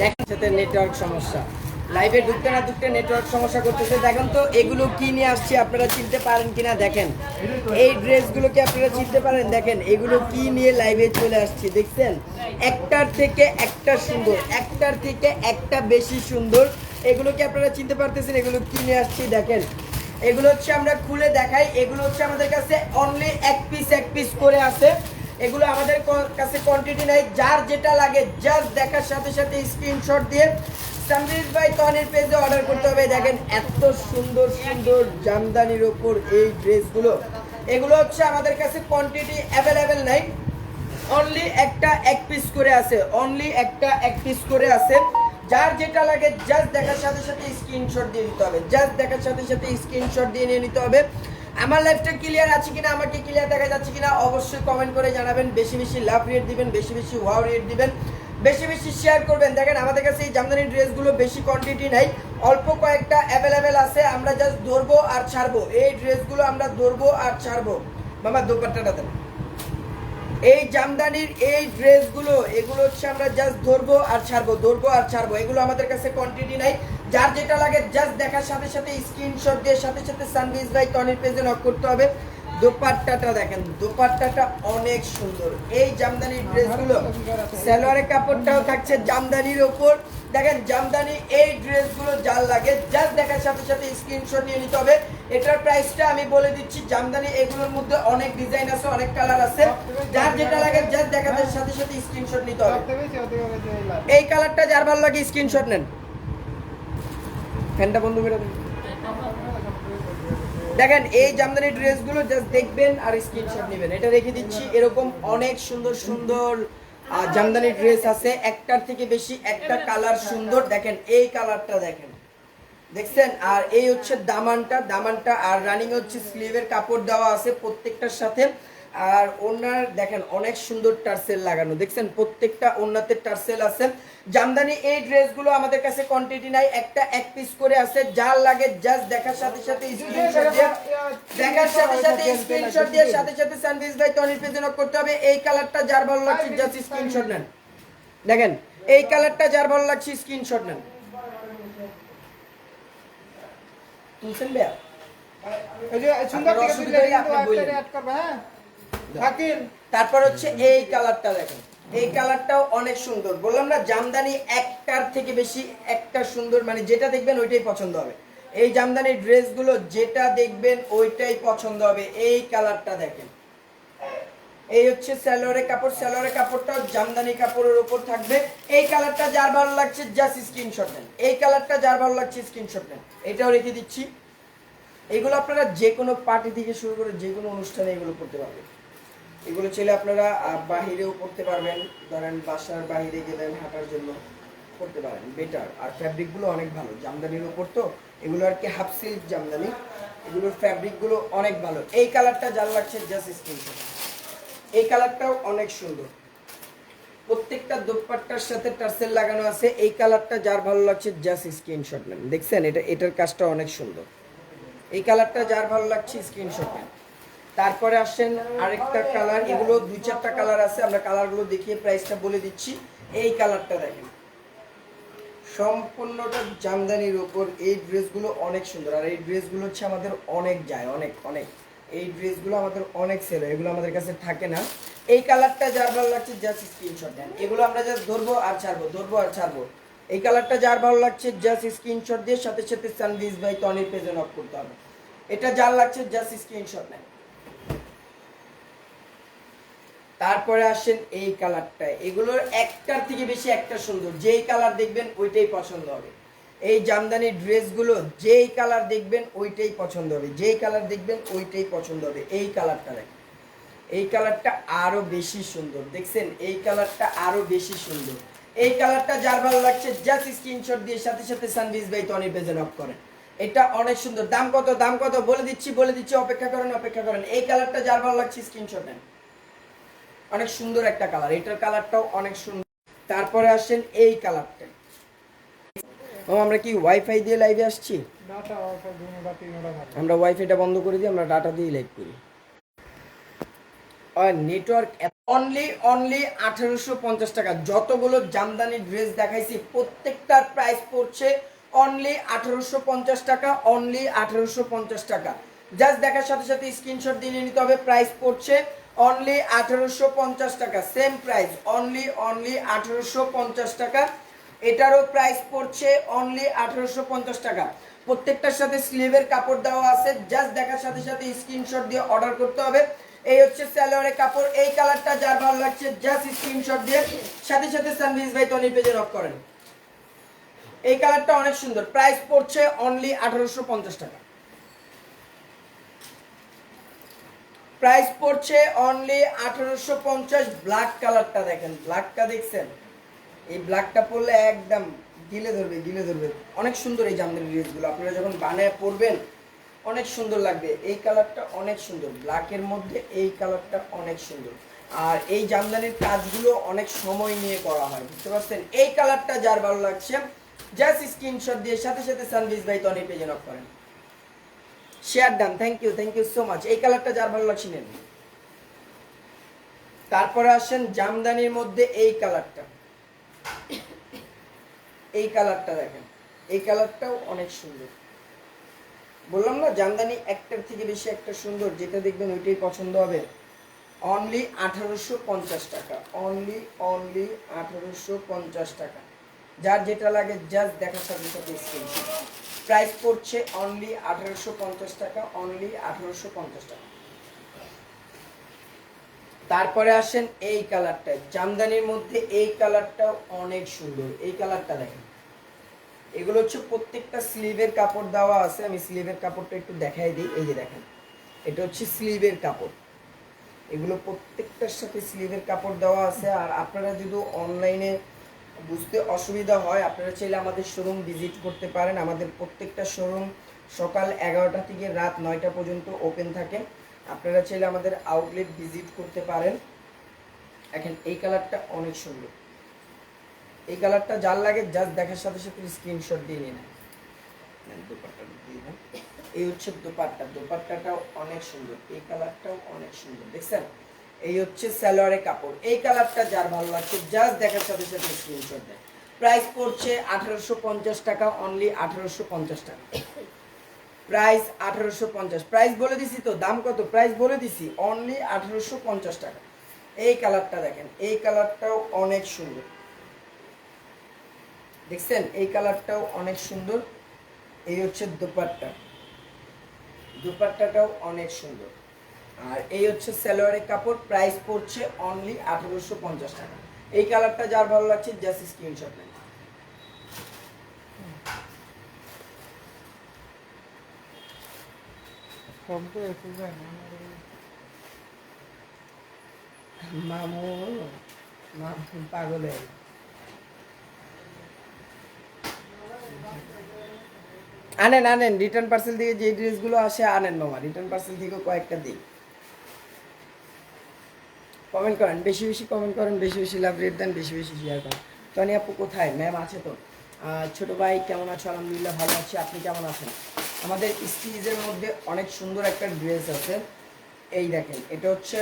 দেখেন সাথে নেটওয়ার্ক সমস্যা, লাইভে ঢুকতে না ঢুকতে নেটওয়ার্ক সমস্যা করতেছে। দেখেন তো এগুলো কি নিয়ে আসছি, আপনারা চিনতে পারেন কিনা দেখেন। এই ড্রেসগুলোকে আপনারা চিনতে পারেন, দেখেন এগুলো কি নিয়ে লাইভে চলে আসছি দেখছেন। একটার থেকে একটা সুন্দর, একটার থেকে একটা বেশি সুন্দর। এগুলোকে আপনারা চিনতে পারতেছেন এগুলো কি নিয়ে আসছি দেখেন। এগুলো হচ্ছে আমরা খুলে দেখাই, এগুলো হচ্ছে আমাদের কাছে অনলি এক পিস করে আছে। এগুলো আমাদের কাছে কোয়ান্টিটি নাই, যার যেটা লাগে জাস্ট দেখার সাথে সাথে স্ক্রিনশট দিয়ে সানভিজ বাই তনির পেজে অর্ডার করতে হবে। দেখেন এত সুন্দর সুন্দর জামদানির ওপর এই ড্রেসগুলো, এগুলো হচ্ছে আমাদের কাছে কোয়ান্টিটি অ্যাভেলেবেল নাই, অনলি একটা এক পিস করে আছে, অনলি একটা এক পিস করে আছে। যার যেটা লাগে জাস্ট দেখার সাথে সাথে স্ক্রিনশট দিয়ে দিতে হবে, জাস্ট দেখার সাথে সাথে স্ক্রিনশট দিয়ে নিয়ে নিতে হবে। আমার লাইফটা ক্লিয়ার আছে কিনা, আমাকে ক্লিয়ার দেখা যাচ্ছে কিনা অবশ্যই কমেন্ট করে জানাবেন। বেশি বেশি লাভ রেট দিবেন, বেশি বেশি ওয়াও রেট দিবেন, বেশি বেশি শেয়ার করবেন। দেখেন আমাদের কাছে এই জামদানি ড্রেসগুলো বেশি কোয়ান্টিটি নাই, অল্প কয়েকটা অ্যাভেলেবেল আছে। আমরা জাস্ট ধরবো আর ছাড়বো, এই ড্রেসগুলো আমরা ধরবো আর ছাড়বো। মামা দোপাট্টাটা দেন। এই জামদানির এই ড্রেসগুলো, এগুলো হচ্ছে আমরা জাস্ট ধরবো আর ছাড়বো, ধরবো আর ছাড়বো। এগুলো আমাদের কাছে কোয়ান্টিটি নাই, যার যেটা লাগে জাস্ট দেখার সাথে সাথে স্ক্রিনশট দিয়ে সাথে সাথে সানভিজ বাই তনির পেজে নক করতে হবে। দোপাট্টাটা দেখেন, দোপাট্টাটা অনেক সুন্দর। এই জামদানির ড্রেসগুলো সালোয়ারের কাপড়টাও থাকছে জামদানির ওপর। দেখেন জামদানি এই ড্রেসগুলো যার লাগে জাস্ট দেখার সাথে সাথে স্ক্রিনশট নিয়ে নিতে হবে। এটার প্রাইসটা আমি বলে দিচ্ছি, জামদানি এগুলোর মধ্যে অনেক ডিজাইন আছে, অনেক কালার আছে, যার যেটা লাগে জাস্ট দেখার সাথে সাথে স্ক্রিনশট নিতে হবে। এই কালারটা যার ভালো লাগে স্ক্রিনশট নেন। ফ্যানটা বন্ধ করে দেন। দেখেন এই জামদানি ড্রেসগুলো জাস্ট দেখবেন আর স্ক্রিনশট নেবেন, এটা রেখে দিচ্ছি। এরকম অনেক সুন্দর সুন্দর জামদানি ড্রেস আছে, একটার থেকে বেশি একটা কালার সুন্দর। দেখেন এই কালারটা দেখেন, দেখছেন। আর এই হচ্ছে দামানটা আর রানিং হচ্ছে স্লিভের কাপড় দেওয়া আছে প্রত্যেকটার সাথে। আর ওনার দেখেন অনেক সুন্দর টার্সেল লাগানো, দেখছেন প্রত্যেকটা ওনাতে টার্সেল আছে। জামদানি এই ড্রেসগুলো আমাদের কাছে কোয়ান্টিটি নাই, একটা এক পিস করে আছে। যার লাগে জাস্ট দেখার সাথে সাথে স্ক্রিনশট দিয়ে, দেখার সাথে সাথে স্ক্রিনশট দিয়ে সাথে সাথে সানভিজ বাই তনির পেজে নক করতে হবে। এই কালারটা যার ভালো লাগছে জাস্ট স্ক্রিনশট নেন। দেখেন এই কালারটা যার ভালো লাগছে স্ক্রিনশট নেন। তুলছেন ভাইয়া? তারপর হচ্ছে এই কালারটা দেখেন, এই কালারটাও অনেক সুন্দর। বললাম না জামদানি একটার থেকে বেশি একটা সুন্দর, মানে যেটা দেখবেন ওইটাই পছন্দ হবে। এই জামদানি ড্রেসগুলো যেটা দেখবেন ওইটাই পছন্দ হবে। এই কালারটা দেখেন, এই হচ্ছে সালোয়ারের কাপড়, সালোয়ারের কাপড়টাও জামদানি কাপড়ের উপর থাকবে। এই কালারটা যার ভালো লাগছে জাস্ট স্ক্রিনশট নেন, এই কালারটা যার ভালো লাগছে স্ক্রিনশট নেন। এটাও রেখে দিচ্ছি। এগুলো আপনারা যে কোনো পার্টি থেকে শুরু করে যে কোনো অনুষ্ঠানে এগুলো করতে পারবেন। এগুলো চাইলে আপনারা বাহিরেও করতে পারবেন, ধরেন বাসার বাইরে গেলেন হাঁটার জন্য করতে পারেন, বেটার। আর ফ্যাব্রিকগুলো অনেক ভালো জামদানির উপর, তো এগুলো আর কি হাফ সিল্ক জামদানি, এগুলোর ফ্যাব্রিকগুলো অনেক ভালো। এই কালারটা যার লাগছে জাস্ট স্ক্রিনশট। এই কালারটাও অনেক সুন্দর, প্রত্যেকটা দোপাট্টার সাথে টার্সেল লাগানো আছে। এই কালারটা যার ভালো লাগছে জাস্ট স্ক্রিনশট নেন। দেখছেন এটার কাজটা অনেক সুন্দর। এই কালারটা যার ভালো লাগছে স্ক্রিনশট নেন। তারপরে আসেন আরেকটা কালার, এগুলো দুই চারটা কালার আছে, আমরা কালারগুলো দেখিয়ে প্রাইসটা বলে দিচ্ছি। এই কালারটা দেখেন, সম্পূর্ণটা জামদানির উপর। এই ড্রেসগুলো অনেক সুন্দর, আর এই ড্রেসগুলো হচ্ছে আমাদের অনেক যায়, অনেক অনেক। এই ড্রেসগুলো আমাদের অনেক সেল, এগুলো আমাদের কাছে থাকে না। এই কালারটা যার ভালো লাগছে জাস্ট স্ক্রিনশট নেন। এগুলো আমরা জাস্ট ধরবো আর ছাড়বো, ধরবো আর ছাড়বো। এই কালারটা যার ভালো লাগছে জাস্ট স্ক্রিনশট দিয়ে সাথে সাথে সানভিজ বাই তনির পেজে নক করতে হবে। এটা যার লাগছে জাস্ট স্ক্রিনশট নেন। তারপরে আসেন এই কালারটা, এগুলোর একটার থেকে বেশি একটা সুন্দর, যেই কালার দেখবেন ওইটাই পছন্দ হবে। এই জামদানি ড্রেসগুলো যেই কালার দেখবেন ওইটাই পছন্দ হবে, যেই কালার দেখবেন ওইটাই পছন্দ হবে। এই কালারটা দেখেন, এই কালারটা আরো বেশি সুন্দর, দেখছেন এই কালারটা আরো বেশি সুন্দর। এই কালারটা যার ভালো লাগছে জাস্ট স্ক্রিনশট দিয়ে সাথে সাথে সানভিজ বাই তনির পেজে নক করেন। এটা অনেক সুন্দর। দাম কত, দাম কত বলে দিচ্ছি, বলে দিচ্ছি, অপেক্ষা করেন অপেক্ষা করেন। এই কালারটা যার ভালো লাগছে স্ক্রিনশট নেন, অনেক সুন্দর একটা কালার, এটার কালারটাও অনেক সুন্দর। তারপরে আসেন এই কালারটা। আমরা কি ওয়াইফাই দিয়ে লাইভে আসছি? আমরা ওয়াইফাইটা বন্ধ করে দিই, আমরা ডাটা দিয়ে লাইভ করি। নেটওয়ার্ক অনলি অনলি 1850 টাকা। যতগুলো জামদানি ড্রেস দেখাইছি প্রত্যেকটার প্রাইস পড়ছে অনলি 1850 টাকা, অনলি 1850 টাকা। জাস্ট দেখার সাথে সাথে স্ক্রিনশট দিয়ে নিতে হবে। প্রাইস পড়ছে অনলি 1850 টাকা, সেম প্রাইস অনলি অনলি 1850 টাকা। এটারও প্রাইস পড়ছে অনলি 1850 টাকা। প্রত্যেকটার সাথে স্লিভের কাপড় দেওয়া আছে, জাস্ট দেখার সাথে সাথে স্ক্রিনশট দিয়ে অর্ডার করতে হবে। এই হচ্ছে সালোয়ারের কাপড়। এই কালারটা যার ভালো লাগছে জাস্ট স্ক্রিনশট দিয়ে সাথে সাথে সানভিজ ভাই তনি পেজে নক করেন। এই কালারটা অনেক সুন্দর, প্রাইস পড়ছে অনলি 1850 টাকা। প্রাইস পড়ছে অনলি 1850। ব্ল্যাক কালারটা দেখেন, ব্ল্যাকটা দেখছেন? এই ব্ল্যাকটা পরলে একদম গিলে ধরবে, গিলে ধরবে। অনেক সুন্দর এই জামদানি ড্রেসগুলো, আপনারা যখন বানায় পরবেন অনেক সুন্দর লাগবে। এই কালারটা অনেক সুন্দর, ব্ল্যাকের মধ্যে এই কালারটা অনেক সুন্দর। আর এই জামদানির কাজগুলো অনেক সময় নিয়ে করা হয়, বুঝতে পারছেন? এই কালারটা যার ভালো লাগছে জাস্ট স্ক্রিনশট দিয়ে সাথে সাথে সানভিজ ভাই তনি পেজে নক করেন। Share done, thank you so much. এই কালারটা যার ভালো লাগছে নেন। তারপরে আসেন জামদানির মধ্যে এই কালারটা, এই কালারটা দেখেন, এই কালারটাও অনেক সুন্দর। বললাম না জামদানি একটার থেকে বেশি একটা সুন্দর, যেটা দেখবেন ওইটাই পছন্দ হবে। অনলি 1850 টাকা, অনলি অনলি 1850 টাকা। যার যেটা লাগে জাস্ট দেখার সাথে সাথে স্ক্রিনশট। প্রাইস পড়ছে অনলি 1850 টাকা, অনলি 1850 টাকা। তারপরে আসেন এই কালারটা, জামদানির মধ্যে এই কালারটাও অনেক সুন্দর। এই কালারটা দেখেন, এগুলো হচ্ছে প্রত্যেকটা স্লিভের কাপড় দেওয়া আছে। আমি স্লিভের কাপড়টা একটু দেখাই দিই। এই যে দেখেন, এটা হচ্ছে স্লিভের কাপড়। এগুলো প্রত্যেকটার সাথে স্লিভের কাপড় দেওয়া আছে। আর আপনারা যদি অনলাইনে বুঝতে অসুবিধা হয়, আপনারা চাইলে আমাদের শোরুম ভিজিট করতে পারেন। আমাদের প্রত্যেকটা শোরুম সকাল 11টা থেকে রাত 9টা পর্যন্ত ওপেন থাকে। আপনারা চাইলে আমাদের আউটলেট ভিজিট করতে পারেন। এখন এই কালারটা অনেক সুন্দর। এই কালারটা যার লাগে জাস্ট দেখার সাথে সাথে স্ক্রিনশট দিয়ে নিন। দোপাট্টাটা দিয়ে দেন। এই হচ্ছে দোপাট্টা, দোপাট্টাটাও অনেক সুন্দর। এই কালারটাও অনেক সুন্দর, দেখছেন? এই হচ্ছে সালোয়ারের কাপড়। এই কালারটা যার ভালো লাগছে জাস্ট দেখার সাথে সাথে স্ক্রিনশট দেন। প্রাইস পড়ছে 1850 টাকা, অনলি 1850 টাকা। প্রাইস 1850। প্রাইস বলে দিছি তো, দাম কত প্রাইস বলে দিছি, অনলি 1850 টাকা। এই কালারটা দেখেন, এই কালারটাও অনেক সুন্দর, দেখছেন? এই কালারটাও অনেক সুন্দর। এই হচ্ছে দোপাট্টা, দোপাট্টাটাও অনেক সুন্দর। আর এই হচ্ছে সালোয়ারের কাপড়। প্রাইস পড়ছে অনলি 1850 টাকা। এই কালারটা যার ভালো লাগছে জাস্ট স্ক্রিনশট নেন। মামু মামু পাগল হয়ে আনেন আনেন, রিটার্ন পার্সেল থেকে যে ড্রেসগুলো আসে আনেন মামা, রিটার্ন পার্সেল থেকে কয়েকটা দিই। কমেন্ট করেন, বেশি বেশি কমেন্ট করেন, বেশি বেশি লাভ রেট দেন, বেশি বেশি শেয়ার করেন। তনি আপু কোথায়? ম্যাম আছে তো। ছোট ভাই কেমন আছো? আলহামদুলিল্লাহ ভালো আছি, আপনি কেমন আছেন? আমাদের স্টিচের মধ্যে অনেক সুন্দর একটা ড্রেস আছে। এই দেখেন, এটা হচ্ছে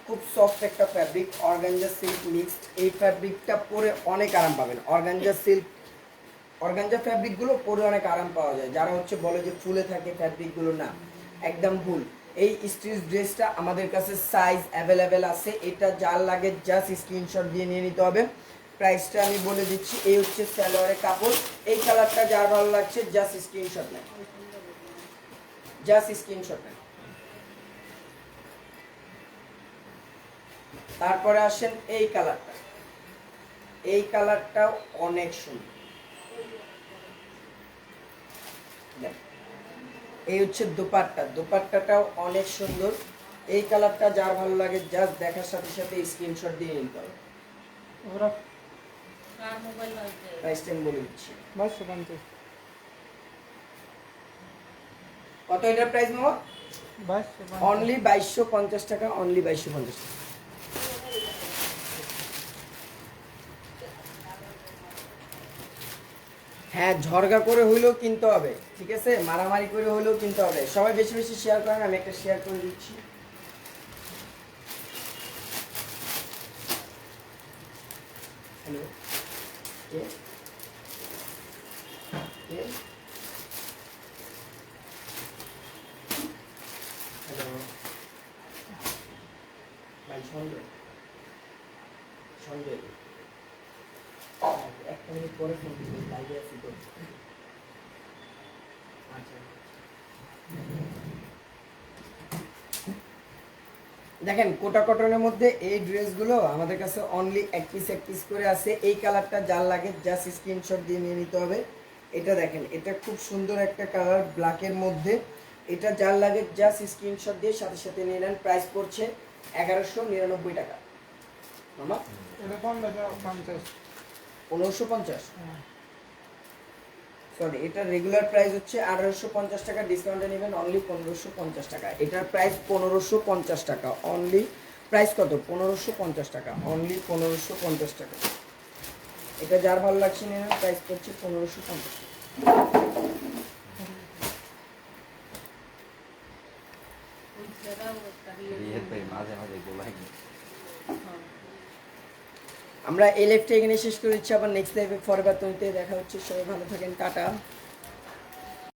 খুব সফট একটা ফ্যাব্রিক, অর্গানজা সিল্ক মিক্সড। এই ফ্যাব্রিকটা পরে অনেক আরাম পাবেন। অর্গানজা সিল্ক, অর্গানজা ফ্যাব্রিকগুলো পরে অনেক আরাম পাওয়া যায়। যারা হচ্ছে বলে যে ফুলে থাকে ফ্যাব্রিকগুলো, না, একদম ভুল। এই স্টিচ ড্রেসটা আমাদের কাছে সাইজ অ্যাভেলেবেল আছে। এটা যার লাগে জাস্ট স্ক্রিনশট দিয়ে নিয়ে নিতে হবে। প্রাইসটা আমি বলে দিচ্ছি। এই হচ্ছে সালোয়ারের কাপড়। এই কালারটা যার ভালো লাগছে জাস্ট স্ক্রিনশট নেন, জাস্ট স্ক্রিনশট নেন। তারপরে আসেন এই কালারটা, এই কালারটাও অনেক সুন্দর। এই হচ্ছে দোপাট্টা, দোপাট্টাটাও অনেক সুন্দর। এই কালারটা যার ভালো লাগে জাস্ট দেখার সাথে সাথে স্ক্রিনশট দিয়ে নিতে হবে। প্রাইসটা আমি বলে দিচ্ছি, কত এটার প্রাইস মামা? অনলি 2250 টাকা, অনলি 2250 টাকা। হ্যাঁ, ঝরগা করে হইলেও কিনতে হবে, ঠিক আছে? মারামারি করে হইলেও কিনতে হবে। সবাই বেশি বেশি শেয়ার করেন, আমি একটা শেয়ার করে দিচ্ছি। ওকে, হ্যালো ভাই, সঞ্জয় সঞ্জয়, একটা মিনিট পরে ফোন দিবেন, লাইভে আছি তো। আচ্ছা, দেখেন কোটা কটনের মধ্যে এই ড্রেসগুলো আমাদের কাছে অনলি এক পিস করে আছে। এই কালারটা যার লাগে জাস্ট স্ক্রিনশট দিয়ে নিয়ে নিতে হবে। এটা দেখেন, এটা খুব সুন্দর একটা কালার ব্ল্যাকের মধ্যে। এটা যার লাগে জাস্ট স্ক্রিনশট দিয়ে সাথে সাথে নিয়ে নেন। প্রাইস পড়ছে 1199 টাকা। মামা এটা 1550। 1550, সরি, এটা রেগুলার প্রাইস হচ্ছে 1850 টাকা, ডিসকাউন্টে নেবেন অনলি 1550 টাকা। এটার প্রাইস 1550 টাকা অনলি। প্রাইস কত? 1550 টাকা অনলি, 1550 টাকা। এটা যার ভালো লাগছে নেবেন, প্রাইস পড়ছে 1550 টাকা। আমরা এই লাইভটা এখানে শেষ করে দিচ্ছি। আবার নেক্সট লাইভে ফরবার তৈরিতে দেখা হচ্ছে। সবাই ভালো থাকেন, টাটা।